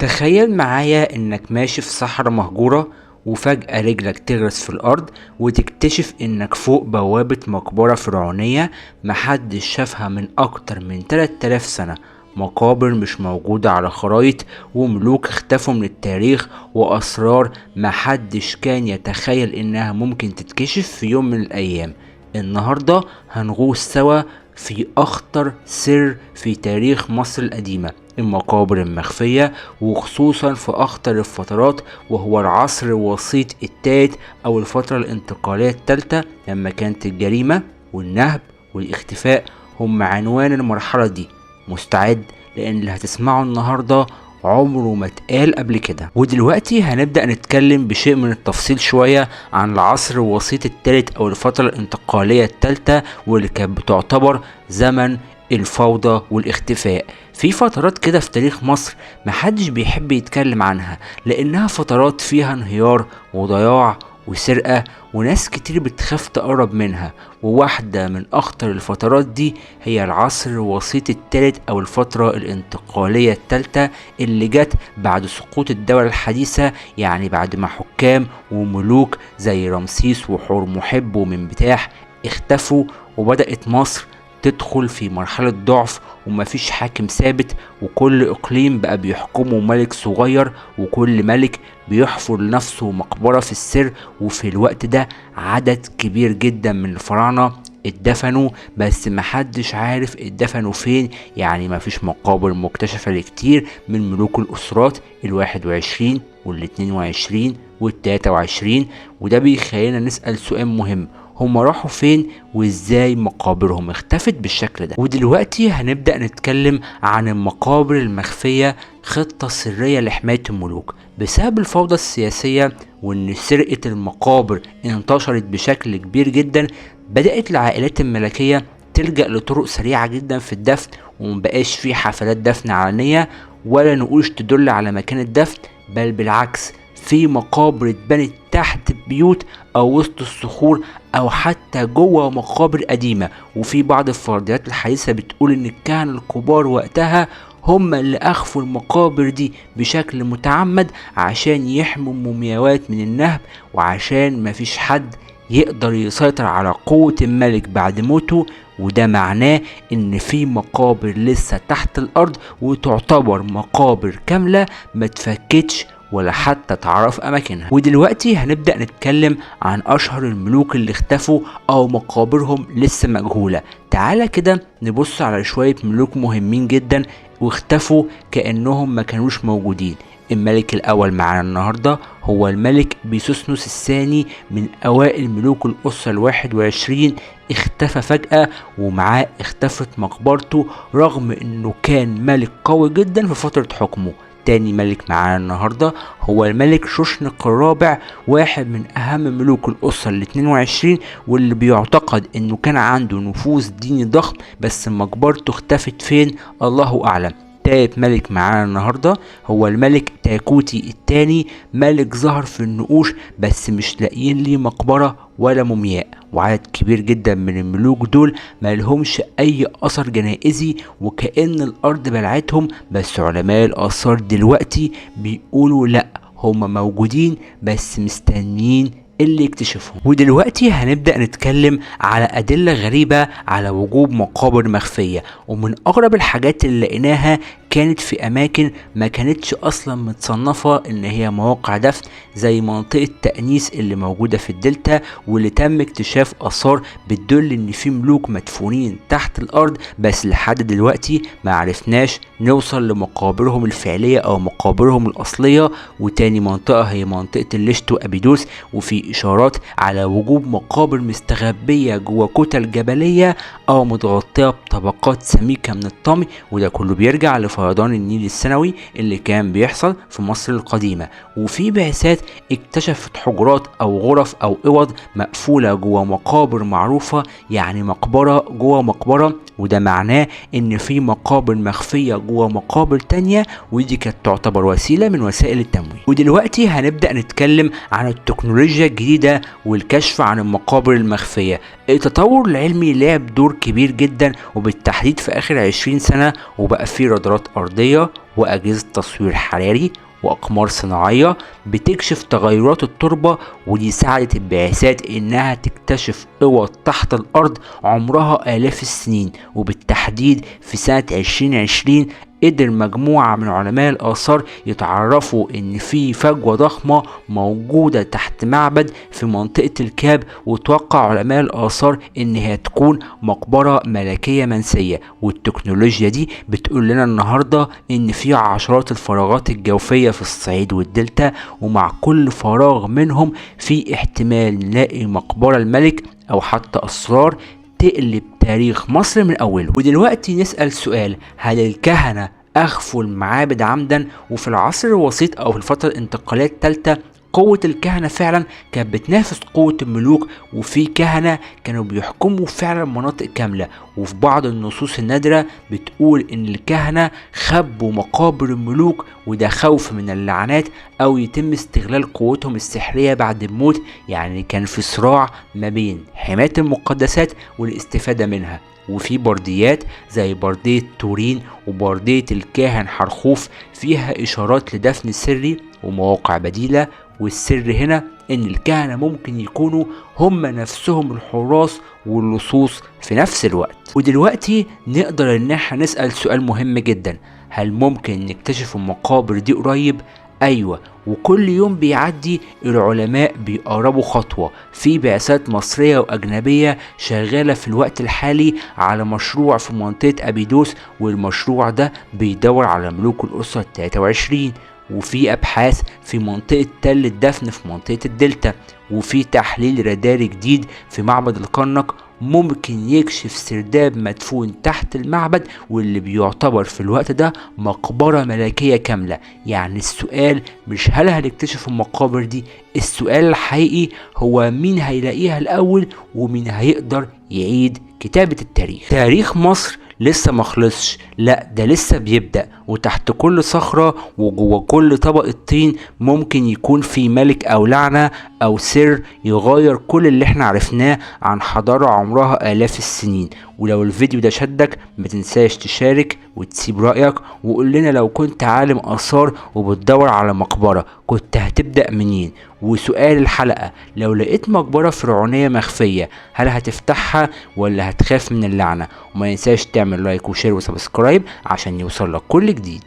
تخيل معايا انك ماشي في صحراء مهجورة وفجأة رجلك تغرس في الأرض وتكتشف انك فوق بوابة مقبرة فرعونية محدش شافها من أكتر من 3000 سنة. مقابر مش موجودة على خرايط، وملوك اختفوا من التاريخ، وأسرار محدش كان يتخيل انها ممكن تتكشف في يوم من الأيام. النهاردة هنغوص سوا في أخطر سر في تاريخ مصر القديمة، المقابر المخفية، وخصوصا في أخطر الفترات، وهو العصر الوسيط التالت أو الفترة الانتقالية التالتة، لما كانت الجريمة والنهب والاختفاء هم عنوان المرحلة دي. مستعد؟ لأن اللي هتسمعه النهاردة عمره ما اتقال قبل كده. ودلوقتي هنبدأ نتكلم بشيء من التفصيل شوية عن العصر الوسيط الثالث او الفترة الانتقالية الثالثة، واللي كانت بتعتبر زمن الفوضى والاختفاء. في فترات كده في تاريخ مصر محدش بيحب يتكلم عنها، لانها فترات فيها انهيار وضياع وسرقة، وناس كتير بتخاف تقرب منها. وواحدة من أخطر الفترات دي هي العصر الوسيط الثالث أو الفترة الانتقالية الثالثة، اللي جت بعد سقوط الدولة الحديثة، يعني بعد ما حكام وملوك زي رمسيس وحورمحب ومنبتاح اختفوا، وبدأت مصر تدخل في مرحلة ضعف، ومفيش حاكم ثابت، وكل اقليم بقى بيحكمه ملك صغير، وكل ملك بيحفر لنفسه مقبرة في السر. وفي الوقت ده عدد كبير جدا من الفراعنة اتدفنوا، بس محدش عارف اتدفنوا فين. يعني مفيش مقابر مكتشفة لكتير من ملوك الأسرات 21 وال22 وال23. وده بيخلينا نسأل سؤال مهم: هما راحوا فين وازاي مقابرهم اختفت بالشكل ده؟ ودلوقتي هنبدأ نتكلم عن المقابر المخفية، خطة سرية لحماية الملوك بسبب الفوضى السياسية، وان سرقة المقابر انتشرت بشكل كبير جدا. بدأت العائلات الملكية تلجأ لطرق سريعة جدا في الدفن، ومبقاش في حفلات دفن علنية ولا نقوش تدل على مكان الدفن، بل بالعكس في مقابر اتبنت تحت بيوت او وسط الصخور او حتى جوه مقابر قديمة. وفي بعض الفرضيات الحديثة بتقول ان الكهنة الكبار وقتها هم اللي اخفوا المقابر دي بشكل متعمد عشان يحموا المومياوات من النهب، وعشان مفيش حد يقدر يسيطر على قوة الملك بعد موته. وده معناه ان في مقابر لسه تحت الارض، وتعتبر مقابر كاملة ما تفكتش ولا حتى تعرف اماكنها. ودلوقتي هنبدأ نتكلم عن اشهر الملوك اللي اختفوا او مقابرهم لسه مجهولة. تعالى كده نبص على شوية ملوك مهمين جدا واختفوا كأنهم ما كانوش موجودين. الملك الاول معانا النهاردة هو الملك بيسوسنوس الثاني، من اوائل ملوك الاسرة ال21. اختفى فجأة، ومعاه اختفت مقبرته، رغم انه كان ملك قوي جدا في فترة حكمه. تاني ملك معانا النهاردة هو الملك شوشنق الرابع، واحد من اهم ملوك الاسرة ال22، واللي بيعتقد انه كان عنده نفوذ ديني ضخم، بس مقبرته اختفت فين الله اعلم. تالت ملك معانا النهاردة هو الملك تاكوتي الثاني، ملك ظهر في النقوش بس مش لاقيين ليه مقبرة ولا مومياء. وعدد كبير جدا من الملوك دول مالهمش اي اثر جنائزي، وكأن الارض بلعتهم. بس علماء الاثار دلوقتي بيقولوا لا، هما موجودين بس مستنيين اللي يكتشفهم. ودلوقتي هنبدأ نتكلم على أدلة غريبة على وجود مقابر مخفية، ومن أغرب الحاجات اللي لقيناها كانت في أماكن ما كانتش أصلا متصنفة إن هي مواقع دفن، زي منطقة تأنيس اللي موجودة في الدلتا، واللي تم اكتشاف آثار بتدل إن في ملوك مدفونين تحت الأرض، بس لحد دلوقتي ما عرفناش نوصل لمقابرهم الفعلية أو مقابرهم الأصلية. وتاني منطقة هي منطقة الليشتو أبيدوس، وفي إشارات على وجود مقابر مستخبية جوه كتل جبلية أو متغطية بطبقات سميكة من الطمي، وده كله بيرجع لفيضان النيل السنوي اللي كان بيحصل في مصر القديمة. وفي بعثات اكتشفت حجرات أو غرف أو أوض مقفولة جوه مقابر معروفة، يعني مقبرة جوه مقبرة، وده معناه ان في مقابر مخفية جوه مقابر تانية، ودي كانت تعتبر وسيلة من وسائل التمويه. ودلوقتي هنبدأ نتكلم عن التكنولوجيا الجديدة والكشف عن المقابر المخفية. التطور العلمي لعب دور كبير جدا، وبالتحديد في اخر 20 سنة، وبقى في رادارات ارضية واجهزة تصوير حراري واقمار صناعية بتكشف تغيرات التربة، ودي ساعدت البعثات انها تكتشف اوض تحت الارض عمرها الاف السنين. وبالتحديد في سنة 2020 قدر مجموعة من علماء الآثار يتعرفوا إن في فجوة ضخمة موجودة تحت معبد في منطقة الكاب، وتوقع علماء الآثار إن هي تكون مقبرة ملكية منسية. والتكنولوجيا دي بتقول لنا النهاردة إن في عشرات الفراغات الجوفية في الصعيد والدلتا، ومع كل فراغ منهم في احتمال نلاقي مقبرة الملك أو حتى أسرار تقلب تاريخ مصر من أوله. ودلوقتي نسأل سؤال: هل الكهنة أخفوا المعابد عمدا؟ وفي العصر الوسيط أو في الفترة الانتقالية الثالثة قوة الكهنة فعلا كانت بتنافس قوة الملوك، وفي كهنة كانوا بيحكموا فعلا مناطق كاملة. وفي بعض النصوص النادرة بتقول ان الكهنة خبوا مقابر الملوك، وده خوف من اللعنات او يتم استغلال قوتهم السحرية بعد الموت. يعني كان في صراع ما بين حماية المقدسات والاستفادة منها. وفي برديات زي بردية تورين وبردية الكاهن حرخوف فيها إشارات لدفن سري ومواقع بديلة. والسر هنا ان الكهنة ممكن يكونوا هم نفسهم الحراس واللصوص في نفس الوقت. ودلوقتي نقدر ان احنا نسأل سؤال مهم جدا: هل ممكن نكتشف المقابر دي قريب؟ ايوه، وكل يوم بيعدي العلماء بيقربوا خطوة. في بعثات مصرية واجنبية شغالة في الوقت الحالي على مشروع في منطقة ابيدوس، والمشروع ده بيدور على ملوك الاسرة 23. وفي ابحاث في منطقة تل الدفن في منطقة الدلتا، وفي تحليل راداري جديد في معبد الكرنك ممكن يكشف سرداب مدفون تحت المعبد، واللي بيعتبر في الوقت ده مقبرة ملكية كاملة. يعني السؤال مش هل هنكتشف المقابر دي، السؤال الحقيقي هو مين هيلاقيها الاول ومين هيقدر يعيد كتابة التاريخ. تاريخ مصر لسه مخلصش، لا ده لسه بيبدأ. وتحت كل صخرة وجوه كل طبقة طين ممكن يكون في ملك او لعنة او سر يغير كل اللي احنا عرفناه عن حضارة عمرها آلاف السنين. ولو الفيديو ده شدك ما تنساش تشارك وتسيب رأيك، وقول لنا لو كنت عالم آثار وبتدور على مقبرة كنت هتبدأ منين. وسؤال الحلقة: لو لقيت مقبرة فرعونية مخفية هل هتفتحها ولا هتخاف من اللعنة؟ وما ينساش تعمل لايك وشير وسبسكرايب عشان يوصلك كل جديد.